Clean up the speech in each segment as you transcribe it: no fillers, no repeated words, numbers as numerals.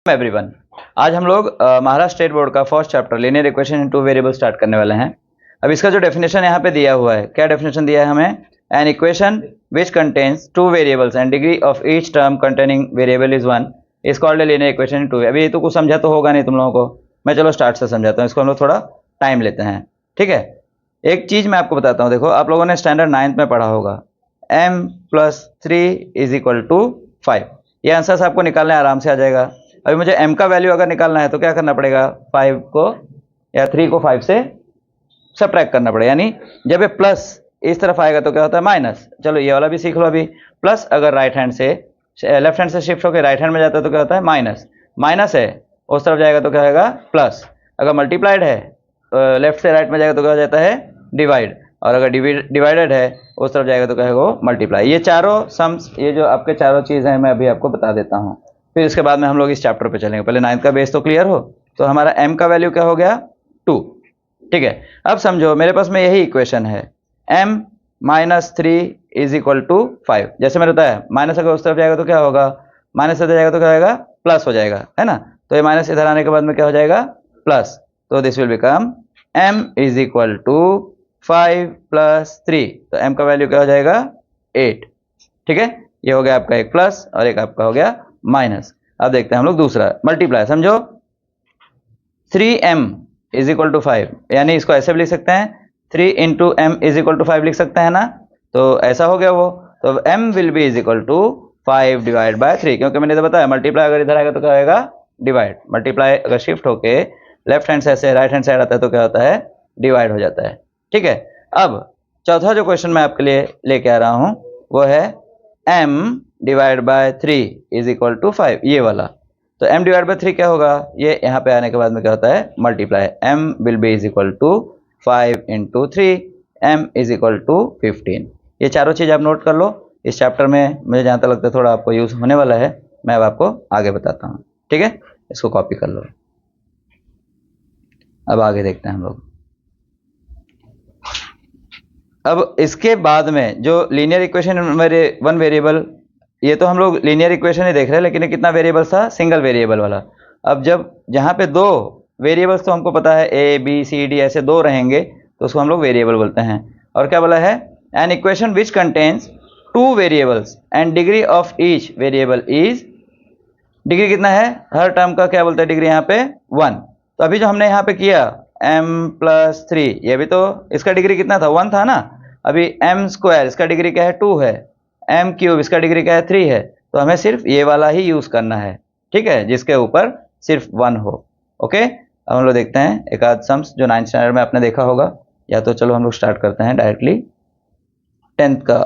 Everyone, आज हम लोग महाराष्ट्र स्टेट बोर्ड का first chapter linear equation in two variable start करने वाले हैं। अब इसका जो डेफिनेशन यहाँ पे दिया हुआ है, क्या डेफिनेशन दिया है हमें? An equation which contains two variables and degree of each term containing variable is 1 is called linear equation in two. अभी तो कुछ समझा तो होगा नहीं तुम लोगों को, मैं चलो स्टार्ट से समझाता हूँ। इसको हम लोग थोड़ा टाइम लेते हैं, ठीक है। एक चीज मैं आपको बताता हूँ, देखो आप लोगों ने स्टैंडर्ड 9th में पढ़ा होगा m + 3 = 5। ये आंसर आपको निकालना आराम से आ जाएगा। अभी मुझे m का वैल्यू अगर निकालना है तो क्या करना पड़ेगा? 5 को या 3 को 5 से सब्ट्रैक्ट करना पड़ेगा, यानी जब ये प्लस इस तरफ आएगा तो क्या होता है? माइनस। चलो ये वाला भी सीख लो। अभी प्लस अगर राइट हैंड से लेफ्ट हैंड से शिफ्ट होकर राइट हैंड में जाता है तो क्या होता है? माइनस। माइनस है उस तरफ जाएगा तो क्या होगा? प्लस। अगर मल्टीप्लाइड है लेफ्ट से राइट में जाएगा तो क्या हो जाता है? डिवाइड। और अगर डिवाइडेड है उस तरफ जाएगा तो क्या होगा? मल्टीप्लाई। ये चारों सम्स, ये जो आपके चारों चीज़ हैं मैं अभी आपको बता देता हूँ, फिर इसके बाद में हम लोग इस चैप्टर पे चलेंगे। पहले 9th का बेस तो क्लियर हो। तो हमारा m का वैल्यू क्या हो गया? 2, ठीक है। अब समझो मेरे पास में यही इक्वेशन है, m - 3 = 5। जैसे मैंने बताया माइनस अगर उस तरफ जाएगा तो क्या होगा? माइनस इधर जाएगा तो क्या होगा? प्लस हो जाएगा, है ना। तो ये माइनस इधर आने के बाद में क्या हो जाएगा? प्लस। तो दिस विल बिकम m = 5 + 3। तो m का वैल्यू क्या हो जाएगा? 8, ठीक है। ये हो गया आपका एक प्लस और एक आपका हो गया माइनस। अब देखते हैं हम लोग दूसरा मल्टीप्लाई। समझो 3m = 5, यानी इसको ऐसे भी लिख सकते हैं 3 × m = 5 लिख सकते हैं ना। तो ऐसा हो गया वो। तो m विल बी = 5 / 3, क्योंकि मैंने तो बताया मल्टीप्लाई अगर इधर आएगा तो क्या आएगा? डिवाइड। मल्टीप्लाई अगर शिफ्ट होके लेफ्ट हैंड साइड से राइट हैंड साइड आता है तो क्या होता है? डिवाइड हो जाता है, ठीक है। अब चौथा जो क्वेश्चन मैं आपके लिए लेके आ रहा हूं वो है m / 3 = 5, ये वाला। तो m / 3 क्या होगा? ये यहाँ पे आने के बाद में क्या होता है? Multiply. m will be = 5 × 3, m = 15। ये चारों चीज़ आप नोट कर लो। इस चैप्टर में मुझे जहाँ तक लगता है थोड़ा आपको यूज़ होने वाला है, मैं अब आपको आगे बताता हूँ, ठीक है। इसको कॉपी कर लो। अब आगे देखते हैं हम लोग। अब इसके बाद में जो लीनियर इक्वेशन वन वेरिएबल, ये तो हम लोग लीनियर इक्वेशन ही देख रहे हैं, लेकिन ये कितना वेरिएबल था? सिंगल वेरिएबल वाला। अब जब जहाँ पे दो वेरिएबल्स, तो हमको पता है ए बी सी डी ऐसे दो रहेंगे तो उसको हम लोग वेरिएबल बोलते हैं। और क्या बोला है? N equation which contains 2 variables and degree of each variable is, degree कितना है हर टर्म का? क्या बोलते हैं डिग्री यहाँ पे? 1। तो अभी जो हमने यहाँ पे किया m + 3, ये भी तो इसका डिग्री कितना था? 1 था ना। अभी m² इसका डिग्री क्या है? 2 है। m³ इसका डिग्री क्या है? 3 है। तो हमें सिर्फ ये वाला ही यूज करना है, ठीक है, जिसके ऊपर सिर्फ 1 हो। ओके, अब हम लोग देखते हैं एक आध सम्स जो 9th स्टैंडर्ड में आपने देखा होगा, या तो चलो हम लोग स्टार्ट करते हैं डायरेक्टली 10th का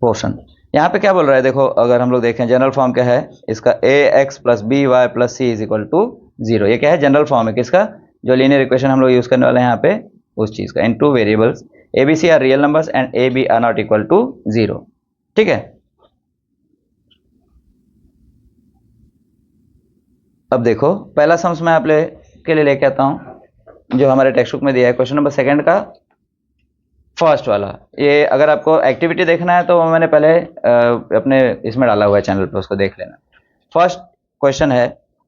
पोर्शन। यहाँ पे क्या बोल रहा है? देखो अगर हम लोग देखें जनरल फॉर्म क्या है इसका? ax + by + c = 0। ये क्या है? जनरल फॉर्म है किसका? जो लीनियर इक्वेशन हम लोग यूज करने वाले हैं यहाँ पे, उस चीज का। In 2 variables a b c are real numbers and a b are not equal to 0, ठीक है। अब देखो पहला सम्स मैं आप के लिए लेके आता हूँ जो हमारे टेक्स्ट बुक में दिया है, क्वेश्चन नंबर 2 का फर्स्ट वाला। ये अगर आपको एक्टिविटी देखना है तो मैंने पहले अपने इसमें डाला हुआ है चैनल पे, उसको देख लेना। फर्स्ट क्वेश्चन है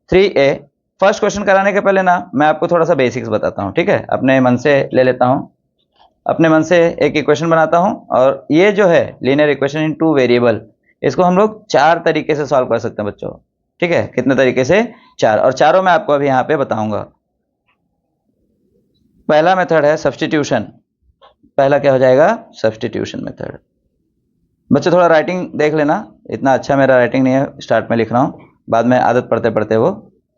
3a। फर्स्ट क्वेश्चन कराने के पहले ना मैं आपको थोड़ा सा बेसिक्स बताता हूँ, ठीक है। अपने मन से ले लेता हूँ, अपने मन से एक इक्वेशन बनाता हूँ। और ये जो है लीनियर इक्वेशन इन 2 वेरिएबल, इसको हम लोग 4 तरीके से सॉल्व कर सकते हैं बच्चों, ठीक है। कितने तरीके से? 4। और चारों मैं आपको अभी यहाँ पे बताऊंगा। पहला मेथड है सब्सटीट्यूशन। पहला क्या हो जाएगा? Substitution method. बच्चे थोड़ा राइटिंग देख लेना, इतना अच्छा मेरा राइटिंग नहीं है, स्टार्ट में लिख रहा हूँ, बाद में आदत पढ़ते पढ़ते वो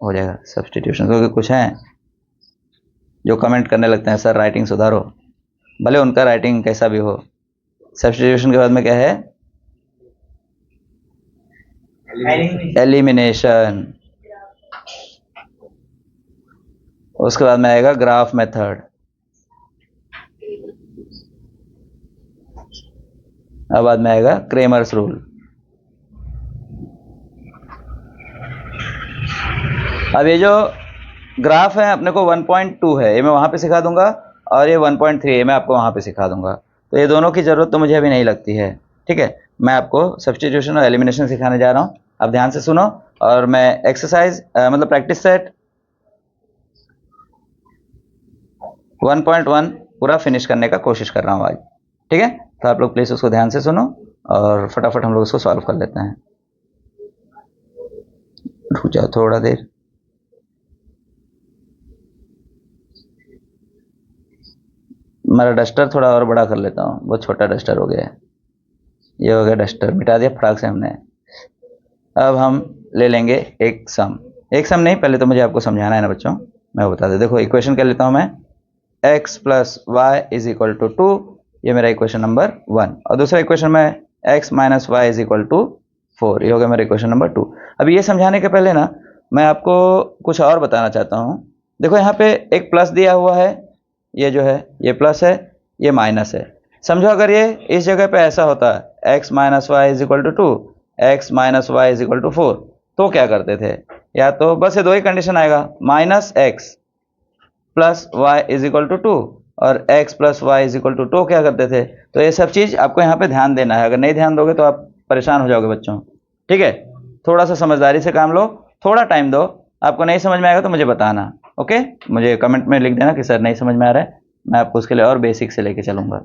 हो जाएगा सब्सटीट्यूशन। क्योंकि कुछ हैं जो कमेंट करने लगते हैं सर राइटिंग सुधारो, भले उनका राइटिंग कैसा भी हो। सब्सटीट्यूशन के बाद में क्या है? एलिमिनेशन। उसके बाद में आएगा ग्राफ मेथड। अब बाद में आएगा क्रेमर्स रूल। अब ये जो ग्राफ है अपने को 1.2 है, ये मैं वहां पे सिखा दूंगा, और ये 1.3 है मैं आपको वहां पे सिखा दूंगा। तो ये दोनों की जरूरत तो मुझे अभी नहीं लगती है, ठीक है। मैं आपको सब्सटीट्यूशन और एलिमिनेशन सिखाने जा रहा हूँ। आप ध्यान से सुनो और मैं एक्सरसाइज मतलब प्रैक्टिस सेट 1.1 पूरा फिनिश करने का कोशिश कर रहा हूँ आज, ठीक है। तो आप लोग प्लीज़ उसको ध्यान से सुनो और फटाफट हम लोग उसको सॉल्व कर लेते हैं। रुक जाओ थोड़ा देर। मेरा डस्टर थोड़ा और बड़ा कर लेता हूँ, बहुत छोटा डस्टर हो गया है। ये हो गया डस्टर, मिटा दिया फटाक से हमने। अब हम ले लेंगे एक सम नहीं, पहले तो मुझे आपको समझाना है ना बच्चों, मैं बता दूं। देखो इक्वेशन कर लेता हूं मैं, x plus Y is equal to 2, ये मेरा इक्वेशन नंबर 1। और दूसरा इक्वेशन में x minus Y is equal to 4, ये हो गया मेरा इक्वेशन नंबर 2। अब ये समझाने के पहले ना मैं आपको कुछ और बताना चाहता हूँ। देखो यहाँ पे एक प्लस दिया हुआ है, ये जो है ये प्लस है, ये माइनस है। समझो अगर ये इस जगह पे ऐसा होता है x minus Y is equal to 2, X minus Y is equal to 4, तो क्या करते थे? या तो बस ये दो ही कंडीशन आएगा, minus X plus Y is equal to 2 और x plus Y is equal to 2, क्या करते थे? तो ये सब चीज आपको यहाँ पे ध्यान देना है, अगर नहीं ध्यान दोगे तो आप परेशान हो जाओगे बच्चों, ठीक है। थोड़ा सा समझदारी से काम लो, थोड़ा टाइम दो, आपको नहीं समझ में आएगा तो मुझे बताना, ओके। मुझे कमेंट में लिख देना कि सर नहीं समझ में आ रहा है, मैं आपको उसके लिए और बेसिक से लेके चलूंगा।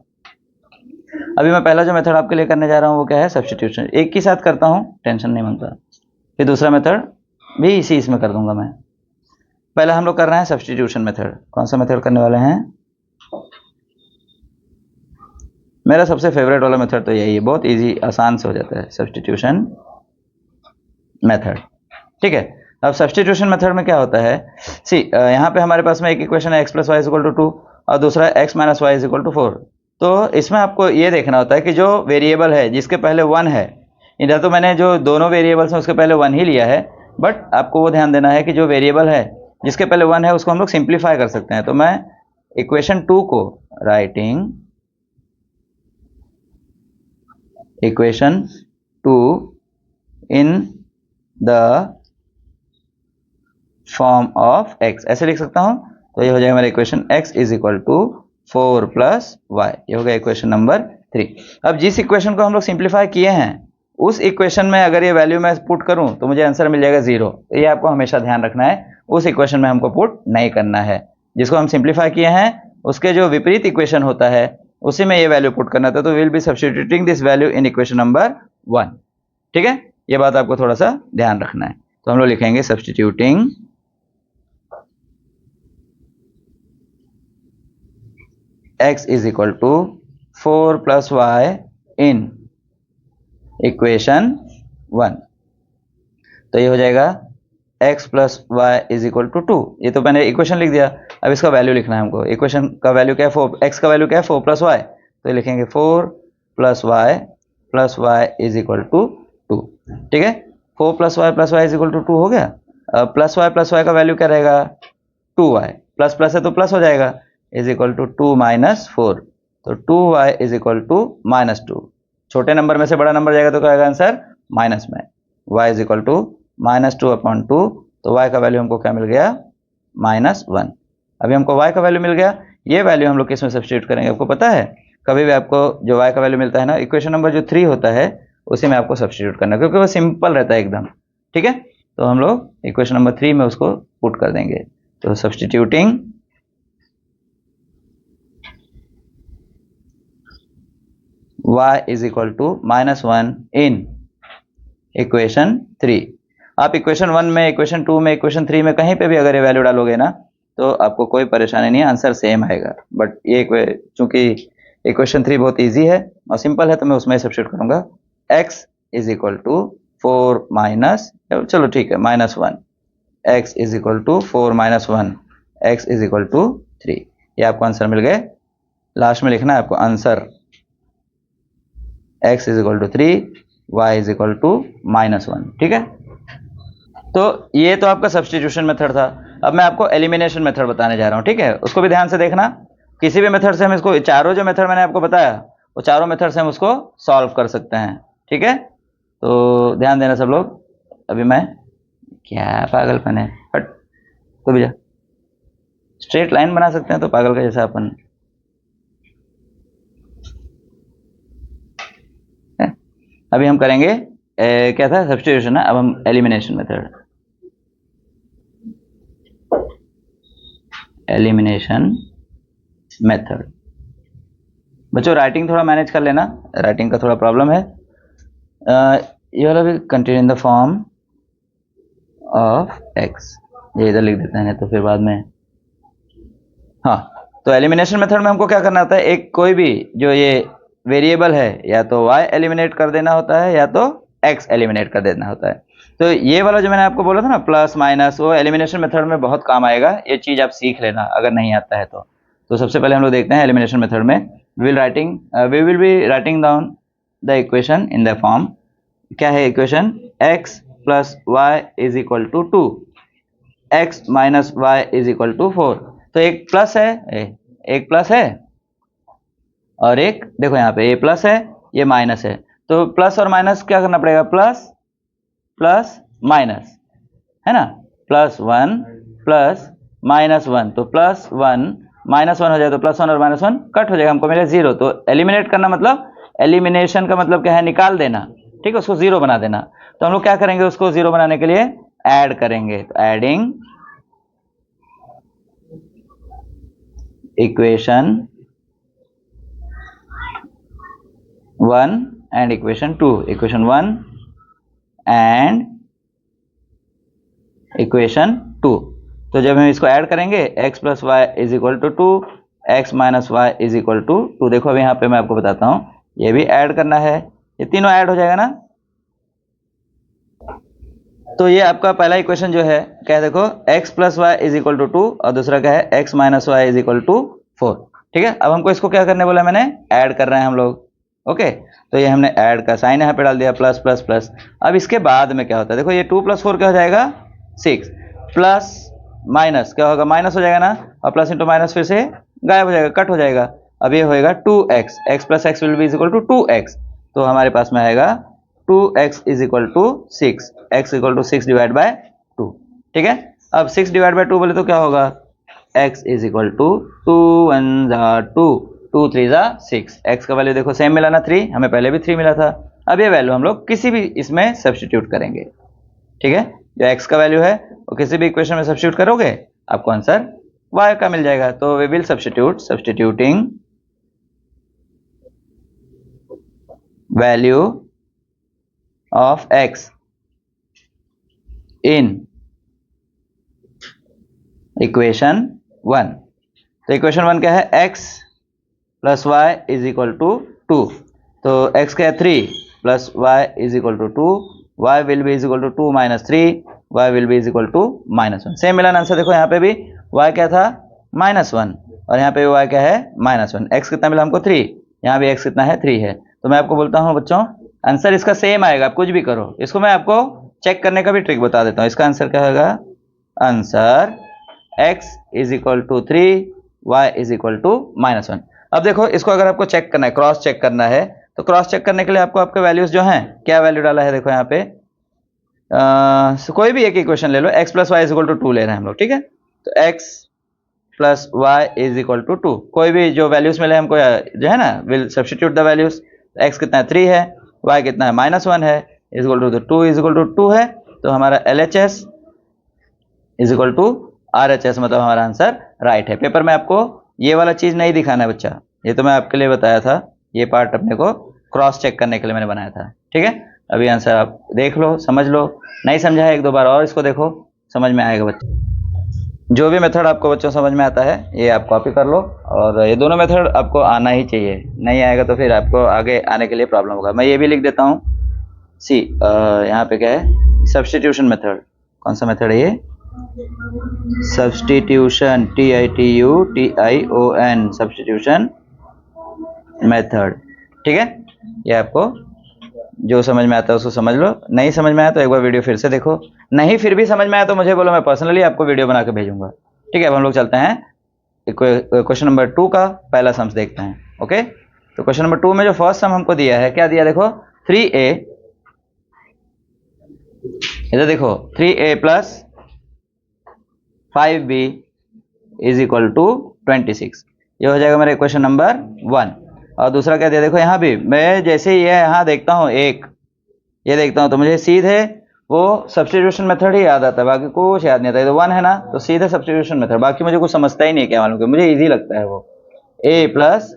अभी मैं पहला जो मेथड आपके लिए करने जा रहा हूँ वो क्या है? सब्स्टिट्यूशन। एक ही साथ करता हूँ, टेंशन नहीं बनता। फिर दूसरा मेथड भी इसी इसमें कर दूंगा मैं। पहला हम लोग कर रहे हैं सब्स्टिट्यूशन मेथड। कौन सा मेथड करने वाले हैं? मेरा सबसे फेवरेट वाला मेथड तो यही है, बहुत इजी, आसान से हो जाता है सब्स्टिट्यूशन मेथड, ठीक है। अब सब्स्टिट्यूशन मेथड में क्या होता है, सी यहाँ पे हमारे पास में एक इक्वेशन है x plus Y is equal to 2 और दूसरा x minus Y is equal to 4। तो इसमें आपको ये देखना होता है कि जो वेरिएबल है जिसके पहले 1 है, इधर तो मैंने जो दोनों वेरिएबल्स हैं उसके पहले 1 ही लिया है, बट आपको वो ध्यान देना है कि जो वेरिएबल है जिसके पहले 1 है उसको हम लोग सिंप्लीफाई कर सकते हैं। तो मैं इक्वेशन 2 को writing equation 2 in the form of x, ऐसे लिख सकता हूं। तो ये हो जाएगा मेरा equation x is equal to 4 plus Y, ये हो गया इक्वेशन नंबर 3। अब जिस इक्वेशन को हम लोग सिंप्लीफाई किए हैं उस इक्वेशन में अगर ये वैल्यू मैं पुट करूं तो मुझे आंसर मिल जाएगा 0। तो ये आपको हमेशा ध्यान रखना है, उस इक्वेशन में हमको पुट नहीं करना है। जिसको हम सिंप्लीफाई किए हैं उसके जो विपरीत इक्वेशन होता है उसी में ये वैल्यू पुट करना था। तो will be substituting this value in equation number 1, ठीक है। ये बात आपको थोड़ा सा ध्यान रखना है। तो हम लोग लिखेंगे substituting x is equal to 4 plus y in equation 1। तो ये हो जाएगा x plus Y is equal to 2, ये तो मैंने इक्वेशन लिख दिया। अब इसका वैल्यू लिखना है हमको। इक्वेशन का वैल्यू क्या है? 4, x का वैल्यू क्या है? 4 प्लस वाई, तो ये लिखेंगे 4 plus Y is equal to 2, ठीक है। 4 plus Y is equal to 2 हो गया। प्लस वाई का वैल्यू क्या रहेगा? 2y, प्लस प्लस है तो प्लस हो जाएगा, इज इक्वल टू 2 माइनस 4, तो 2y is equal to minus 2। छोटे नंबर में से बड़ा नंबर जाएगा तो क्या आएगा आंसर? माइनस में। y is equal to minus 2 upon 2, तो y का वैल्यू हमको क्या मिल गया? माइनस 1। अभी हमको y का वैल्यू मिल गया, ये वैल्यू हम लोग किस में सब्स्टिट्यूट करेंगे? आपको पता है कभी भी आपको जो y का वैल्यू मिलता है ना, इक्वेशन नंबर जो 3 होता है उसी में आपको सब्स्टिट्यूट करना है, क्योंकि वो सिंपल रहता है एकदम, ठीक है। तो हम लोग इक्वेशन नंबर 3 में उसको पुट कर देंगे। तो substituting y is equal to -1 in equation 3। आप इक्वेशन 1 में, इक्वेशन 2 में, इक्वेशन 3 में कहीं पे भी अगर ये वैल्यू डालोगे ना तो आपको कोई परेशानी नहीं है, आंसर सेम आएगा। बट ये चूंकि इक्वेशन 3 बहुत इजी है और सिंपल है तो मैं उसमें सब्स्टिट्यूट करूंगा। x is equal to 4 minus, चलो ठीक है, -1, x is equal to 4 minus 1, x is equal to 3। ये आपको आंसर मिल गए। लास्ट में लिखना है आपको answer, x is equal to 3, y is equal to -1, ठीक है। तो ये तो आपका सब्स्टिट्यूशन मेथड था। अब मैं आपको एलिमिनेशन मेथड बताने जा रहा हूँ, ठीक है। उसको भी ध्यान से देखना। किसी भी मेथड से हम इसको, चारों जो मेथड मैंने आपको बताया वो चारों मेथड से हम उसको सॉल्व कर सकते हैं, ठीक है। तो ध्यान देना सब लोग। अभी मैं, क्या पागलपन है, हट तो भैया, स्ट्रेट लाइन बना सकते हैं तो पागल का जैसा अपन है। अभी हम करेंगे क्या था, सब्स्टिट्यूशन है। अब हम एलिमिनेशन मेथड, एलिमिनेशन मेथड। बच्चों राइटिंग थोड़ा मैनेज कर लेना, राइटिंग का थोड़ा प्रॉब्लम है। ये वाला भी contain in the form of x, ये इधर लिख देते हैं तो फिर बाद में। हाँ, तो एलिमिनेशन मेथड में हमको क्या करना होता है, एक कोई भी जो ये वेरिएबल है या तो y एलिमिनेट कर देना होता है या तो x एलिमिनेट कर देना होता है। तो ये वाला जो मैंने आपको बोला था ना प्लस माइनस, वो एलिमिनेशन मेथड में बहुत काम आएगा। ये चीज़ आप सीख लेना अगर नहीं आता है तो सबसे पहले हम लोग देखते हैं एलिमिनेशन मेथड में we will be writing down the equation in the form. क्या है equation, x plus Y is equal to 2, x minus Y is equal to 4। तो एक प्लस है, एक प्लस है और एक देखो यहाँ पे ये प्लस है ये माइनस है। तो प्लस और माइनस क्या करना पड़ेगा, प्लस प्लस माइनस है ना, प्लस 1 प्लस माइनस 1। तो प्लस 1 माइनस 1 हो जाए तो प्लस 1 और माइनस 1 कट हो जाएगा, हमको मिले 0। तो एलिमिनेट करना मतलब, एलिमिनेशन का मतलब क्या है, निकाल देना, ठीक है, उसको 0 बना देना। तो हम लोग क्या करेंगे, उसको 0 बनाने के लिए ऐड करेंगे। तो adding equation 1 and equation 2, equation 1 and equation 2। तो जब हम इसको ऐड करेंगे x plus Y is equal to 2, X minus Y is equal to 2। देखो अभी यहाँ पे मैं आपको बताता हूँ, ये भी ऐड करना है, ये तीनों ऐड हो जाएगा ना। तो ये आपका पहला इक्वेशन जो है क्या है, देखो x plus Y is equal to 2 और दूसरा क्या है x minus Y is equal to 4। ठीक है, अब हमको इसको क्या करने बोला मैंने, ऐड कर रहे हैं हम लोग। ओके, तो ये हमने ऐड का साइन यहाँ पे डाल दिया, प्लस प्लस प्लस। अब इसके बाद में क्या होता है, देखो ये 2 प्लस 4 क्या हो जाएगा 6, प्लस माइनस क्या होगा, माइनस हो जाएगा ना, और प्लस इंटू माइनस फिर से गायब हो जाएगा, कट हो जाएगा। अब ये होएगा 2x, x plus X will be is equal to 2x। तो हमारे पास में आएगा 2x is equal to 6, x equal to 6 divide by 2। ठीक है, अब 6 डिवाइड बाय 2 बोले तो क्या होगा, x is equal to 2 1 2, 2 3 6। x का वैल्यू देखो सेम मिला ना 3, हमें पहले भी 3 मिला था। अब ये वैल्यू हम लोग किसी भी इसमें सब्स्टिट्यूट करेंगे। ठीक है, जो x का वैल्यू है वो किसी भी इक्वेशन में सब्स्टिट्यूट करोगे आपको आंसर y का मिल जाएगा। तो we will substituting value of x in equation 1। तो इक्वेशन 1 क्या है, x plus Y is equal to 2। तो x क्या है 3 plus Y is equal to 2, y will be is equal to 2 minus 3, y will be is equal to minus 1। Same मिला answer, देखो यहाँ पे भी y क्या था -1 और यहाँ पे y क्या है -1। x कितना मिला हमको 3, यहाँ भी x कितना है 3 है। तो मैं आपको बोलता हूँ बच्चों आंसर इसका सेम आएगा, आप कुछ भी करो। इसको मैं आपको चेक करने का भी ट्रिक बता देता हूँ। इसका आंसर क्या होगा, answer x is equal to 3, y is equal to -1। अब देखो इसको अगर आपको चेक करना है, क्रॉस चेक करना है, तो क्रॉस चेक करने के लिए आपको आपके वैल्यूज जो हैं, क्या वैल्यू डाला है देखो यहाँ पे, कोई भी एक इक्वेशन ले लो, x plus Y is equal to 2 ले रहे हैं हम लोग। ठीक है, तो x plus Y is equal to 2, कोई भी जो वैल्यूज मिले हमको जो है ना, will substitute the values. x कितना है 3 है, y कितना है -1 है, is equal to 2 is equal to 2 है। तो हमारा LHS is equal to RHS, मतलब हमारा आंसर राइट है। पेपर में आपको ये वाला चीज़ नहीं दिखाना है बच्चा, ये तो मैं आपके लिए बताया था, ये पार्ट अपने को क्रॉस चेक करने के लिए मैंने बनाया था। ठीक है, अभी आंसर आप देख लो, समझ लो, नहीं समझा है एक दो बार और इसको देखो, समझ में आएगा बच्चे। जो भी मेथड आपको बच्चों समझ में आता है ये आप कॉपी कर लो, और ये दोनों मेथड आपको आना ही चाहिए, नहीं आएगा तो फिर आपको आगे आने के लिए प्रॉब्लम होगा। मैं ये भी लिख देता हूँ, सी यहाँ पे क्या है, सब्स्टिट्यूशन मेथड। कौन सा मेथड है ये, सब्स्टिट्यूशन, TITUTION, सब्स्टिट्यूशन मेथड। ठीक है, ये आपको जो समझ में आता है उसको समझ लो, नहीं समझ में आया तो एक बार वीडियो फिर से देखो, नहीं फिर भी समझ में आया तो मुझे बोलो, मैं पर्सनली आपको वीडियो बना के भेजूंगा। ठीक है, अब हम लोग चलते हैं क्वेश्चन नंबर 2 का पहला सम्स देखते हैं। ओके, तो क्वेश्चन नंबर 2 में जो फर्स्ट सम हमको दिया है, क्या दिया देखो, 3a, इधर देखो 3a plus 5b is equal to 26, ये हो जाएगा मेरा क्वेश्चन नंबर 1। और दूसरा क्या दिया देखो, यहाँ भी मैं जैसे ही ये यहाँ देखता हूँ एक, ये देखता हूँ तो मुझे सीधे वो सब्स्टिट्यूशन मेथड ही याद आता है, बाकी कुछ याद नहीं आता। ये तो 1 है ना, तो सीधे सब्स्टिट्यूशन मेथड, बाकी मुझे कुछ समझता ही नहीं क्या मालूम, कि मुझे इजी लगता है वो। a plus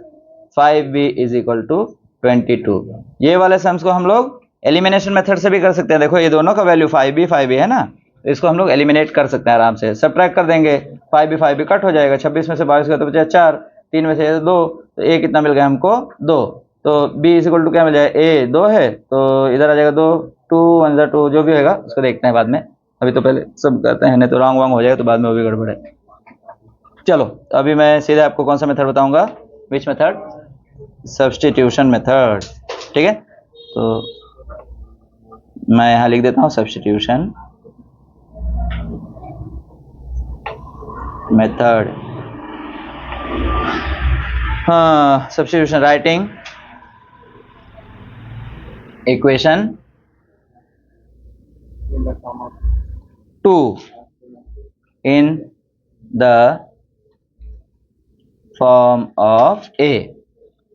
5b is equal to 22। ये वाले सम्स को हम लोग एलिमिनेशन मेथड से भी कर सकते हैं। देखो ये दोनों का वैल्यू 5b है ना, तो इसको हम लोग एलिमिनेट कर सकते हैं आराम से। सब्ट्रैक्ट कर देंगे, 5b कट हो जाएगा, 26 में से 22 गया तो बचा 4, 3 में से 2, तो a कितना मिल गया हमको 2। तो b इज इक्वल टू क्या मिल जाएगा, a 2 है तो इधर आ जाएगा 2, 2 1 2, जो भी होगा उसको देखते हैं बाद में, अभी तो पहले सब करते हैं, नहीं तो रॉन्ग हो जाएगा तो बाद में वो भी गड़बड़ है। चलो अभी मैं सीधे आपको कौन सा मेथड बताऊंगा, विच मेथड, सब्स्टिट्यूशन मेथड। ठीक है, तो मैं यहां लिख देता हूं सब्स्टिट्यूशन मेथड। हाँ, substitution, writing equation 2 in the form of a।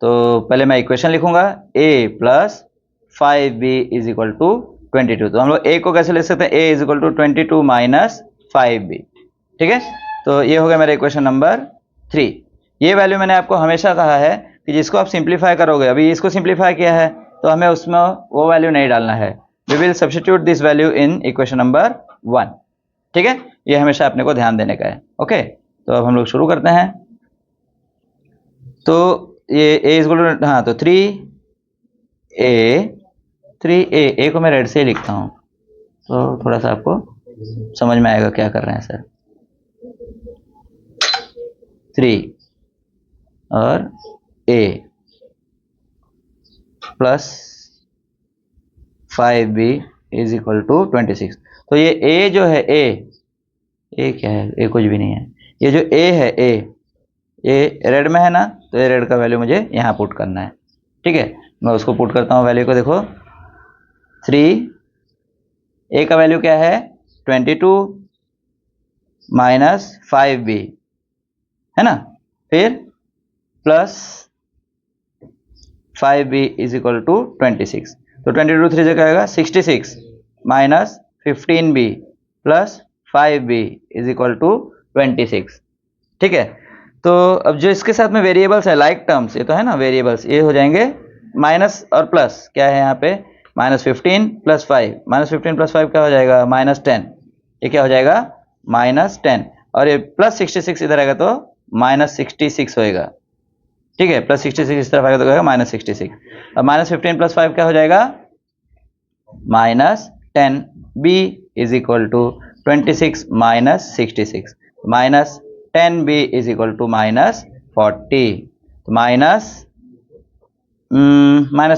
तो पहले मैं इक्वेशन लिखूंगा a plus 5b is equal to 22। तो हम लोग a को कैसे लिख सकते हैं, a is equal to 22 minus 5b। ठीक है, तो ये हो गया मेरा इक्वेशन नंबर 3। ये वैल्यू मैंने आपको हमेशा कहा है कि जिसको आप सिंप्लीफाई करोगे, अभी इसको सिंप्लीफाई किया है तो हमें उसमें वो वैल्यू नहीं डालना है। We will substitute this value in equation number 1। ठीक है, ये हमेशा अपने को ध्यान देने का है। ओके, तो अब हम लोग शुरू करते हैं। तो ये a इज इक्वल टू, हाँ तो 3a को मैं रेड से ही लिखता हूँ तो थोड़ा सा आपको समझ में आएगा क्या कर रहे हैं सर। 3 और a plus 5b is equal to 26। तो ये a जो है, a क्या है, a कुछ भी नहीं है। ये जो a है, ये रेड में है ना, तो ये रेड का वैल्यू मुझे यहाँ पुट करना है। ठीक है, मैं उसको पुट करता हूँ वैल्यू को। देखो 3, a का वैल्यू क्या है 22 माइनस 5b है ना, फिर plus 5b is equal to 26। तो 22 3 से क्या आएगा 66 minus 15b plus 5b is equal to 26। ठीक है, तो अब जो इसके साथ में वेरिएबल्स है, लाइक टर्म्स, ये तो है ना वेरिएबल्स, ये हो जाएंगे माइनस और प्लस। क्या है यहाँ पे, माइनस 15 प्लस 5, माइनस 15 प्लस 5 क्या हो जाएगा माइनस 10। ये क्या हो जाएगा माइनस 10, और ये प्लस 66 इधर आएगा तो माइनस 66 होएगा। ठीक है, प्लस 66 इस तरफ आएगा तो क्या माइनस 66। अब माइनस 15 प्लस 5 क्या हो जाएगा minus 10। b is equal to 26 minus 66, minus 10b is equal to minus 40। तो माइनस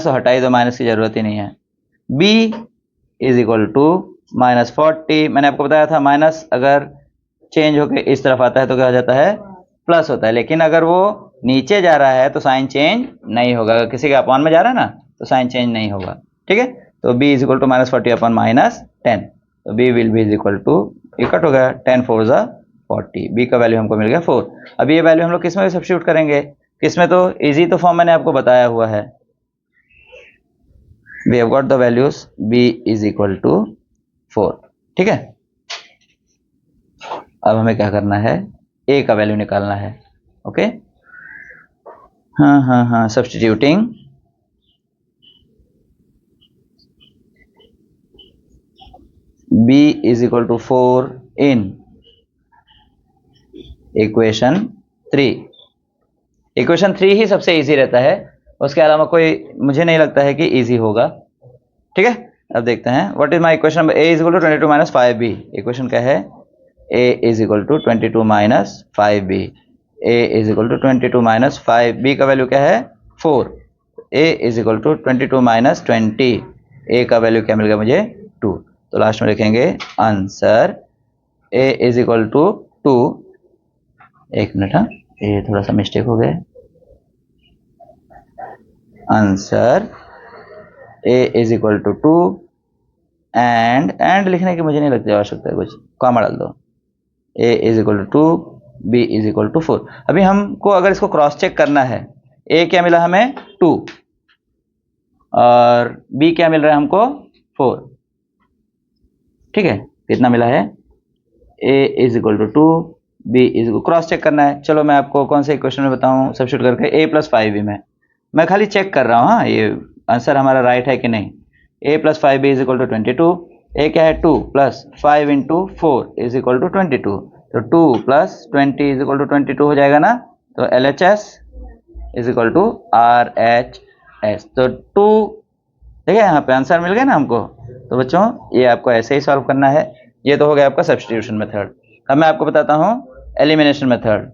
तो हटा ही दो, माइनस की जरूरत ही नहीं है। b is equal to minus 40। मैंने आपको बताया था माइनस अगर चेंज होकर इस तरफ आता है तो क्या हो जाता है प्लस होता है, लेकिन अगर वो नीचे जा रहा है तो साइन चेंज नहीं होगा। अगर किसी के अपॉन में जा रहा है ना तो साइन चेंज नहीं होगा। ठीक है, तो b is equal to minus 40 upon minus 10। तो b will be is equal to, इकट हो गया 10 4 जा 40, b का वैल्यू हमको मिल गया 4। अब ये वैल्यू हम लोग किस में सब्स्टिट्यूट करेंगे, किसमें, तो इजी तो फॉर्म मैंने आपको बताया हुआ है। We have got the values b is equal to 4। ठीक है, अब हमें क्या करना है, a का वैल्यू निकालना है। ओके, हाँ, substituting b is equal to 4 in equation 3। Equation 3 ही सबसे इजी रहता है, उसके अलावा कोई मुझे नहीं लगता है कि इजी होगा। ठीक है, अब देखते हैं what is my equation number, a is equal to 22 minus 5b। Equation क्या है, a is equal to 22 minus 5b। a is equal to 22 minus 5b का वैल्यू क्या है 4। a is equal to 22 minus 20। a का value क्या मिल गया मुझे 2। तो लास्ट में लिखेंगे answer a is equal to 2। एक मिनट, हाँ ये थोड़ा सा मिस्टेक हो गया। Answer a is equal to 2 and लिखने की मुझे नहीं लगती आवश्यकता है, कुछ कॉमा डाल दो। a is equal to 2, b is equal to 4। अभी हमको अगर इसको क्रॉस चेक करना है, a क्या मिला हमें 2 और b क्या मिल रहा है हमको 4। ठीक है, कितना मिला है, a is equal to 2, b is equal, cross check करना है। चलो मैं आपको कौन से इक्वेशन में बताऊं, सब्स्टिट्यूट करके a प्लस 5b में मैं खाली चेक कर रहा हूँ, हाँ ये आंसर हमारा राइट है कि नहीं। a plus 5b is equal to 22, a क्या है 2 plus 5 into 4 is equal to 22, तो 2 प्लस 20 इज इक्वल टू 22 हो जाएगा ना। तो LHS is equal to RHS, तो 2, देखिए यहाँ पे आंसर मिल गया ना हमको। तो बच्चों ये आपको ऐसे ही सॉल्व करना है। ये तो हो गया आपका सब्स्टिट्यूशन मेथड। अब मैं आपको बताता हूँ एलिमिनेशन मेथड।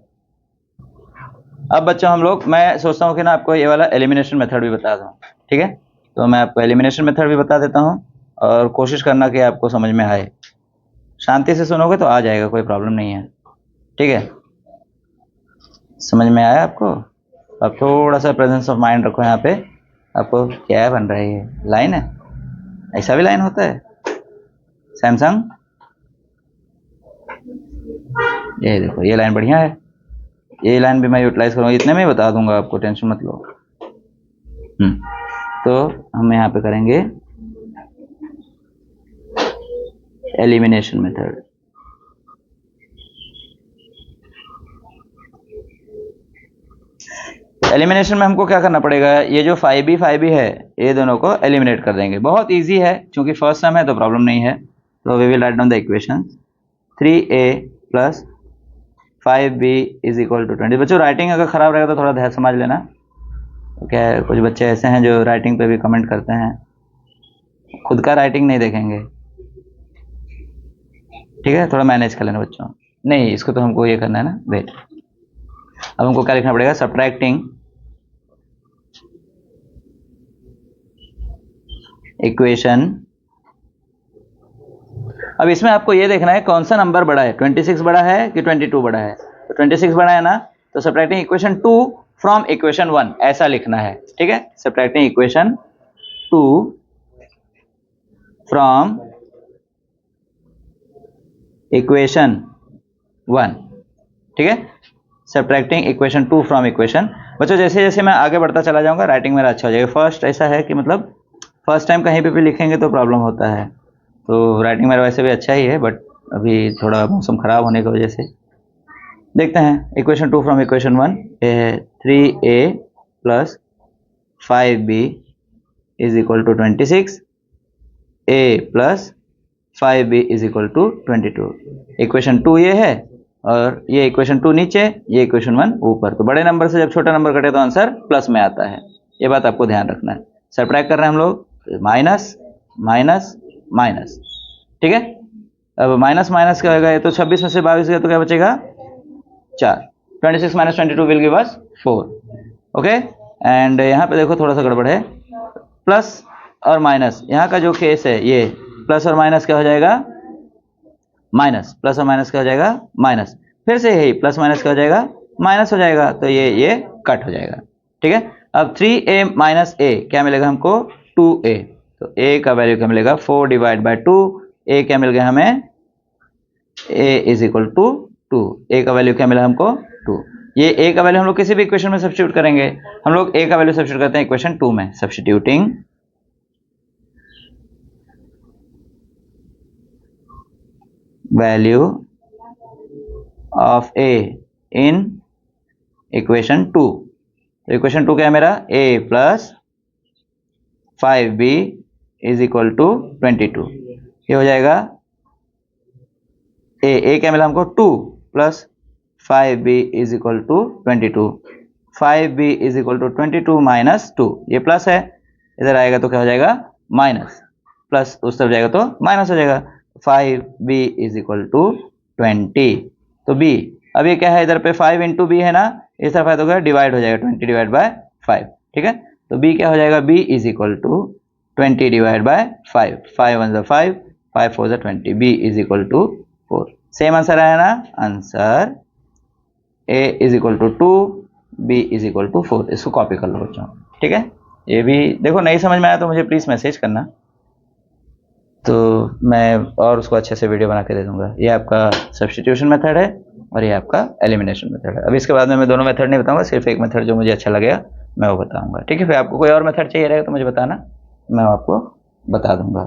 अब बच्चों हम लोग, मैं सोचता हूँ कि ना आपको ये वाला एलिमिनेशन मेथड भी बता दूँ, ठीक है। तो मैं आपको एलिमिनेशन मेथड भी बता देता हूँ और कोशिश करना कि आपको समझ में आए। शांति से सुनोगे तो आ जाएगा, कोई प्रॉब्लम नहीं है, ठीक है। समझ में आया आपको? अब थोड़ा सा प्रेजेंस ऑफ माइंड रखो यहाँ पे। आपको क्या बन रहा है, ये लाइन है, ऐसा भी लाइन होता है सैमसंग। ये देखो ये लाइन बढ़िया है, ये लाइन भी मैं यूटिलाइज करूँगा, इतने में ही बता दूंगा आपको, टेंशन मत लो। तो हम यहाँ पे करेंगे एलिमिनेशन मेथड। एलिमिनेशन में हमको क्या करना पड़ेगा, ये जो 5b है ये दोनों को एलिमिनेट कर देंगे। बहुत इजी है, क्योंकि फर्स्ट टर्म है तो प्रॉब्लम नहीं है। तो we will write down the equation 3a plus 5b is equal to 20। बच्चों राइटिंग अगर खराब रहेगा तो थोड़ा ध्यान समझ लेना। तो क्या है, कुछ बच्चे ऐसे हैं जो राइटिंग पे भी कमेंट करते हैं, खुद का राइटिंग नहीं देखेंगे, ठीक है। थोड़ा मैनेज कर लेना बच्चों। नहीं, इसको तो हमको ये करना है ना, वेट। अब हमको क्या लिखना पड़ेगा, सब्ट्रैक्टिंग इक्वेशन। अब इसमें आपको ये देखना है कौन सा नंबर बड़ा है, 26 बड़ा है कि 22 बड़ा है। तो 26 बड़ा है ना, तो सब्ट्रैक्टिंग इक्वेशन 2 फ्रॉम इक्वेशन 1 ऐसा लिखना है, ठीक है। सब्ट्रैक्टिंग इक्वेशन 2 फ्रॉम इक्वेशन 1, ठीक है। Subtracting equation 2 from equation. बच्चों जैसे जैसे मैं आगे बढ़ता चला जाऊंगा राइटिंग मेरा अच्छा हो जाएगा। फर्स्ट ऐसा है कि मतलब फर्स्ट टाइम कहीं पे भी लिखेंगे तो प्रॉब्लम होता है। तो राइटिंग मेरा वैसे भी अच्छा ही है, बट अभी थोड़ा मौसम खराब होने की वजह से। देखते हैं इक्वेशन 2 फ्रॉम इक्वेशन 1, ये है 3a plus 5b is equal to 26, a plus 5b is equal to 22। Equation 2 ये है और ये इक्वेशन 2 नीचे, ये इक्वेशन 1 ऊपर। तो बड़े नंबर से जब छोटा नंबर कटे तो आंसर प्लस में आता है, ये बात आपको ध्यान रखना है। सब्ट्रैक्ट कर रहे हैं हम लोग, माइनस माइनस माइनस, ठीक है। अब माइनस माइनस क्या होगा, ये तो 26 में से 22 गया तो क्या बचेगा 4। 26 minus 22 will give us 4, okay. And यहाँ पे देखो थोड़ा सा गड़बड़ है, प्लस और माइनस, यहाँ का जो केस है ये प्लस और माइनस क्या हो जाएगा, माइनस, प्लस और माइनस क्या हो जाएगा माइनस, फिर से यही प्लस माइनस क्या हो जाएगा माइनस हो जाएगा, तो ये कट हो जाएगा, ठीक है। अब 3a माइनस a क्या मिलेगा हमको 2a, तो a का वैल्यू क्या मिलेगा 4 डिवाइड बाय 2, a क्या मिल गया हमें a is equal to 2, a का वैल्यू क्या मिला हमको 2। ये a का वैल्यू हम लोग किसी भी इक्वेशन में सब्स्टिट्यूट करेंगे, हम लोग a का वैल्यू सब्स्टिट्यूट करते हैं इक्वेशन 2 में। Substituting value of a in equation 2, तो इक्वेशन 2 क्या है मेरा a plus 5b is equal to 22। ये हो जाएगा a क्या मिला हमको 2 plus 5b is equal to 22, 5b is equal to 22 minus 2, ये प्लस है, इधर आएगा तो क्या हो जाएगा माइनस, प्लस उस तरफ जाएगा तो माइनस हो जाएगा। 5b इज इक्वल टू 20, तो b, अब ये क्या है इधर पे 5 इंटू बी है ना, इस तरफ है तो क्या डिवाइड हो जाएगा 20 डिवाइड बाय 5, ठीक है। तो b क्या हो जाएगा, b is equal to 20 divide by 5, 5 1 ज़ा 5, 5 4 ज़ा 20, b is equal to 4। Same answer आया ना, answer a is equal to 2, b is equal to 4। इसको कॉपी कर लो बच्चों, ठीक है। ये भी देखो नहीं समझ में आया तो मुझे प्लीज़ मैसेज करना, तो मैं और उसको अच्छे से वीडियो बना के दे दूंगा। ये आपका सब्स्टिट्यूशन मेथड है और ये आपका एलिमिनेशन मेथड है। अब इसके बाद में मैं दोनों मेथड नहीं बताऊंगा, सिर्फ एक मेथड जो मुझे अच्छा लगेगा मैं वो बताऊंगा, ठीक है। फिर आपको कोई और मेथड चाहिए रहेगा तो मुझे बताना, मैं आपको बता दूंगा।